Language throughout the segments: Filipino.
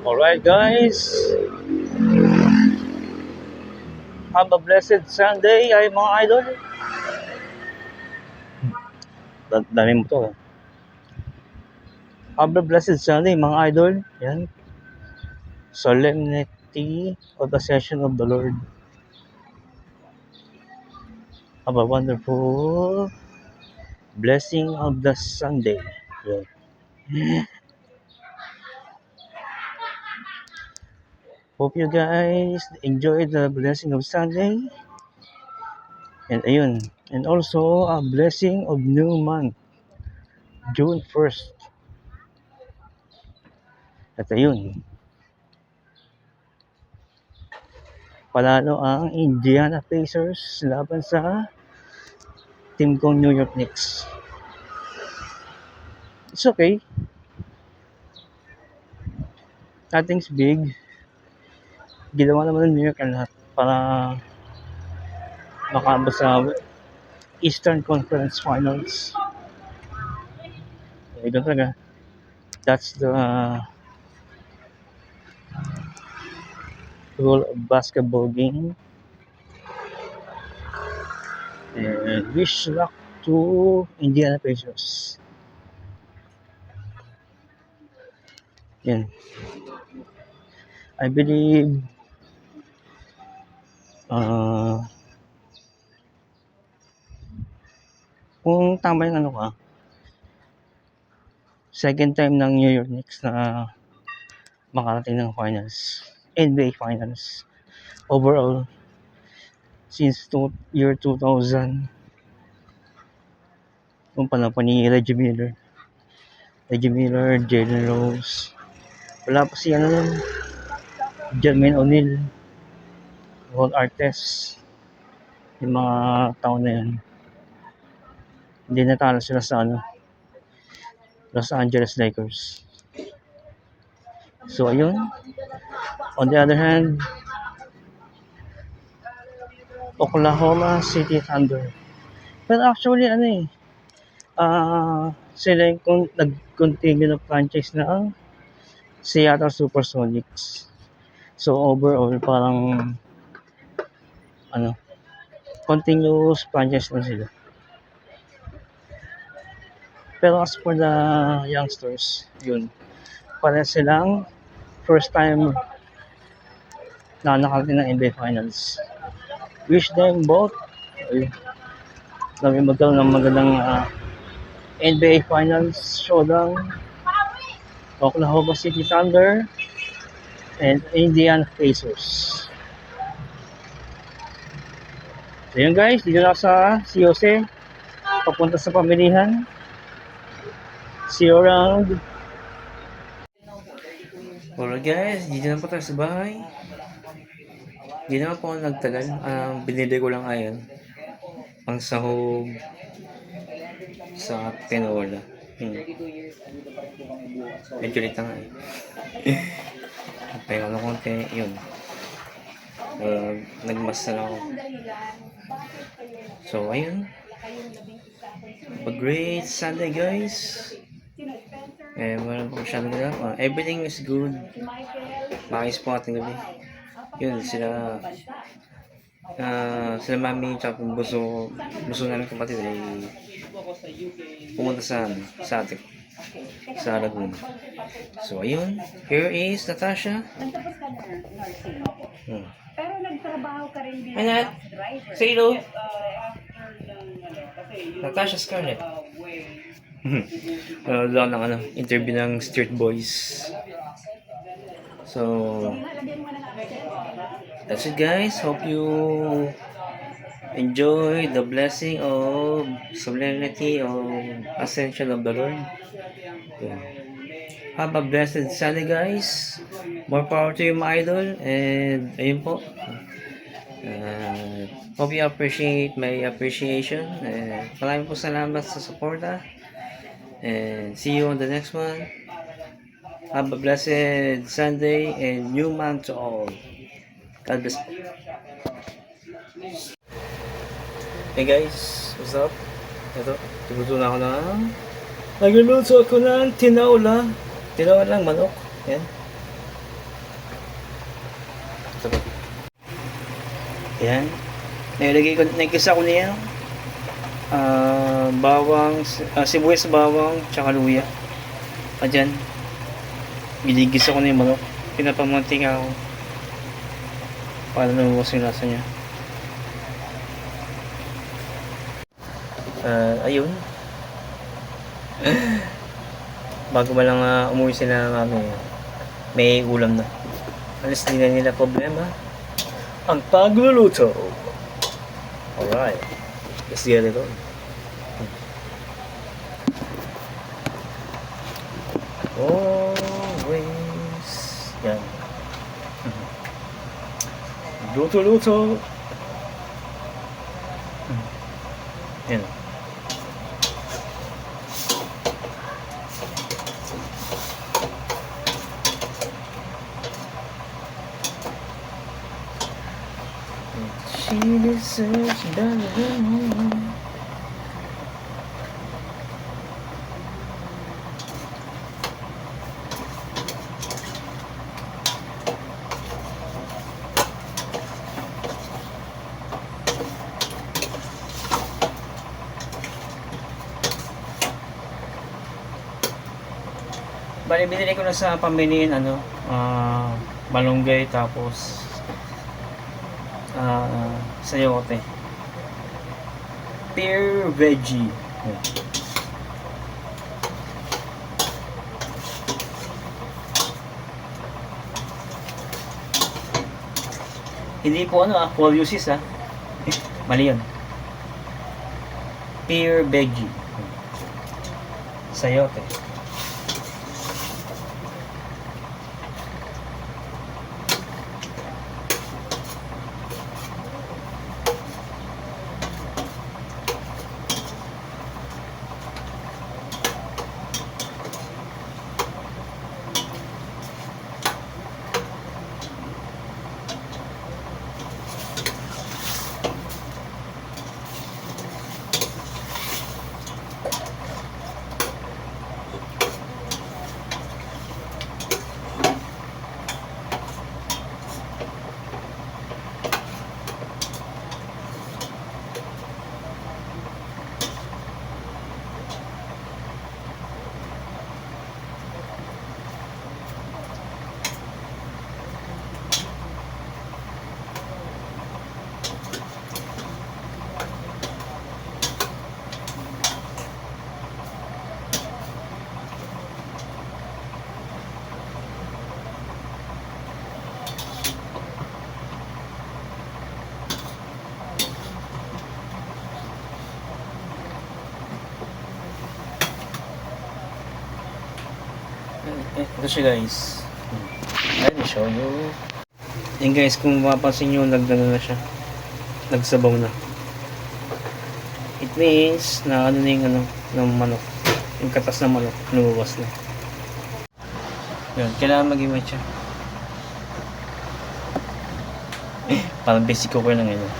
Alright guys, have a blessed Sunday ay mga idol. Dami mo to. Have a blessed Sunday mga idol. Yan. Solemnity of the Session of the Lord. Have a wonderful blessing of the Sunday. Yan. Hope you guys enjoy the blessing of Sunday. And ayun. And also a blessing of new month. June 1st. At ayun. Panalo ang Indiana Pacers laban sa team kong New York Knicks. It's okay. Nothing's big. Ginawa naman ng New York ang lahat para makaabot sa Eastern Conference Finals. Ito talaga. That's the rule of basketball game. And wish luck to Indiana Pacers. Yan. I believe kung tama yung second time ng New York Knicks na makarating ng finals, NBA finals overall since year 2000, kung panahon ni Reggie Miller, Jalen Rose, wala pa si Jermaine O'Neal, Ron Artest, yung mga taon na yan. Hindi natalo sila sa Los Angeles Lakers. So ayun. On the other hand, Oklahoma City Thunder. But actually sila yung nag-continue ng franchise na Seattle Supersonics. So overall parang continuous franchise na sila. Pero as for the youngsters, yun, para silang first time na nakarating ng NBA Finals. Wish them both na may magkaroon ng magandang NBA Finals showdown. Oklahoma City Thunder and Indiana Pacers. So yun guys, dito na sa COC, papunta sa pamilihan. See you around. Alright guys, dito na po tayo sa bahay. Hindi naman po ako nagtagal. Binili ko lang ayon ang sahog sa tinola. Medyo lita nga Pahinga na konti, yun. Nagmas na lang ako. So ayun. A great Sunday guys. Wala po masyadong gano'n. Everything is good. Maayos po ating gabi. Yun, sila mami tsaka buso namin kapatid ay pumunta sa atin sa Laguna. So ayun, here is Natasha. Pero nagtrabaho ka rin din as driver. Say hello. Natasha Scarlett. Lang ng interview ng Street Boys. So that's it guys. Hope you enjoy the blessing of solemnity of Ascension of the Lord. Have a blessed Sunday guys. More power to you my idol. And ayun po. Hope you appreciate my appreciation. Maraming po salamat sa suporta. And see you on the next one. Have a blessed Sunday and new month to all. God bless. Hey guys, what's up? Ito, tuluto na ako nagluluto ako ng tinola. Tinola lang manok. Yan. sarap. Ayan. Nagkisa ko niya bawang, sibuyas, bawang, tsaka luya. Ayan. Giligisa ko na yung manok. Pinapamunting ako para lumabas yung lasa niya. Ayun. Bago ba lang umuwi sila mami, may ulam na. Alis din na nila problema. Ang pagluluto. Alright. Let's get it on. Always. Yan. Luto-luto. Yan. She deserves better than me. Bali, binili ko na sa pambilihan malunggay tapos sayote. Pear veggie. Yan. Hindi po full uses mali yun. Pear veggie. Sayote. Ito siya guys. Let me show you. Yan guys, kung mapapansin nyo, nagdano na siya. Nagsabaw na. It means na ano na yung ng manok. Yung katas ng manok, lumabas na. Yan, kailangan mag-iwat siya. Parang basic cooker na ngayon.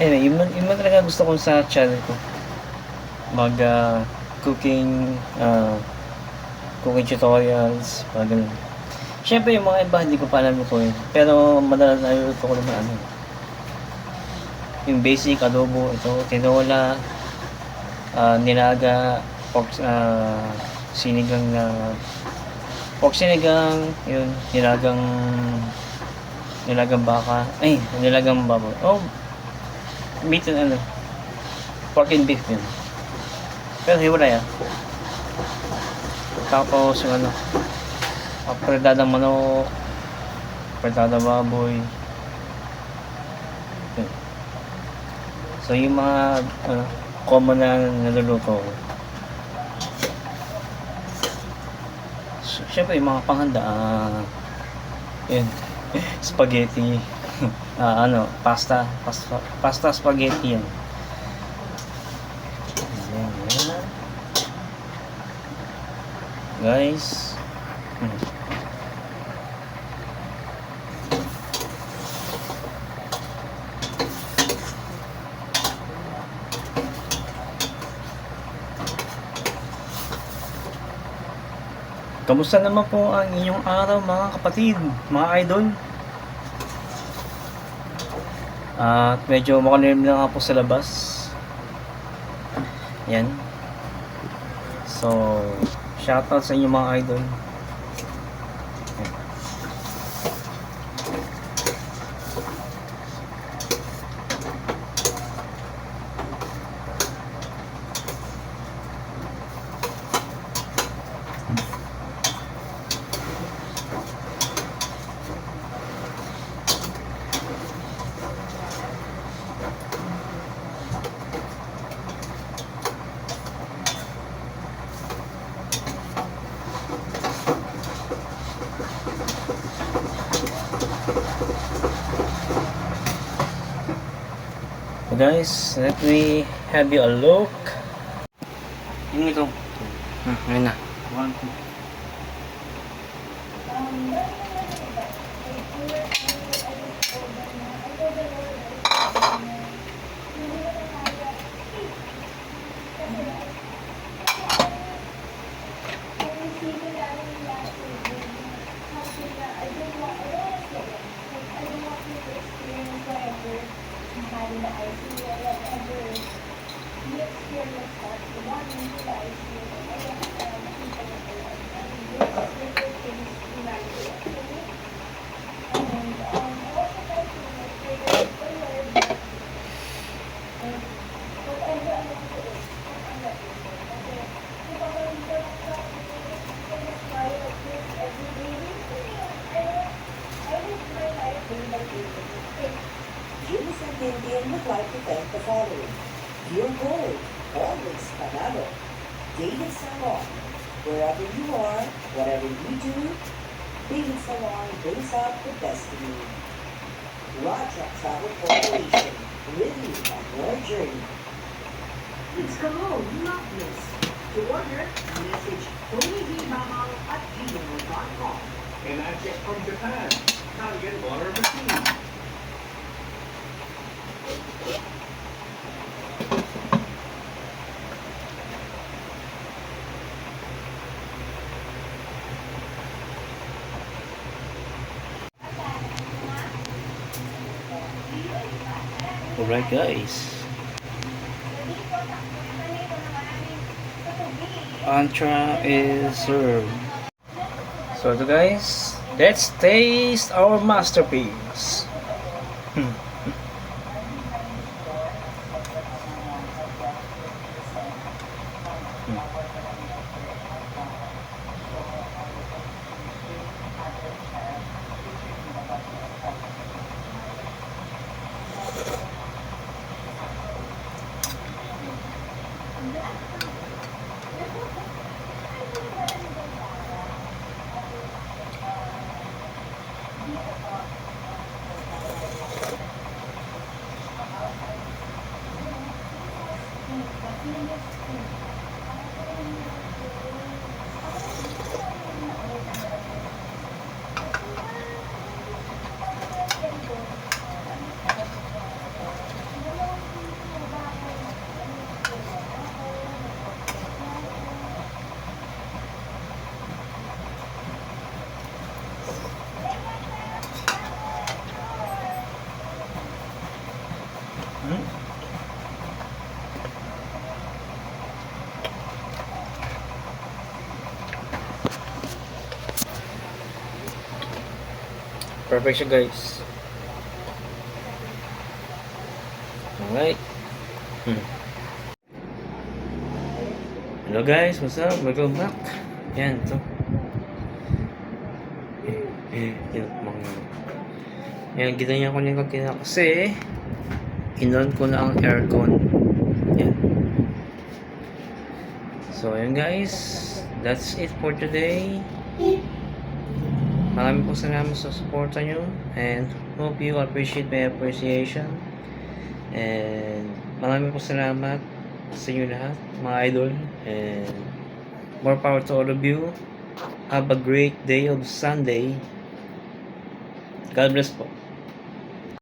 Anyway, yun man talaga gusto ko sa channel ko. Mag cooking tutorials, mga ganun. Siyempre yung mga iba hindi ko pa alam lutuin. Pero madalas na luto ko naman yung basic adobo, ito, tinola, nilaga, pork sinigang yun, nilagang baka, nilagang baboy. Meat and pork and beef yun. Pero hiwalay Tapos yung perdadang manok, perdadang baboy. Yun. So yung mga common na naluluto ko. So, syempre yung mga panghanda, yun, spaghetti, pasta spaghetti yan. Guys, kamusta naman po ang inyong araw mga kapatid, mga idol? At medyo makulimlim na nga po sa labas. Yan. So, shoutout sa inyo mga idol. So guys, let me have you a look. Yung ito. Ayun na. 1, 2. Jews and Indian would like to thank the following. Pure Gold, always Panado. David Salon, wherever you are, whatever you do, David Salon brings out the best in you. Raja Travel Corporation, with you on your journey. It's Cologne, not miss. To order, message TonyVMahal@gmail.com. And I check from Japan, Italian water machine. Alright guys. Entree is served. So ito guys, let's taste our masterpiece. Perfect siya guys. Alright. Hello guys, what's up? Welcome back. Yan, ito. Yan, ginanyan ko na yung kanina kasi inon ko na ang aircon. Yan. So, ayun guys. That's it for today. Maraming po salamat sa suporta nyo and hope you appreciate my appreciation and maraming po salamat sa inyo lahat mga idol and more power to all of you. Have a great day of Sunday. God bless po.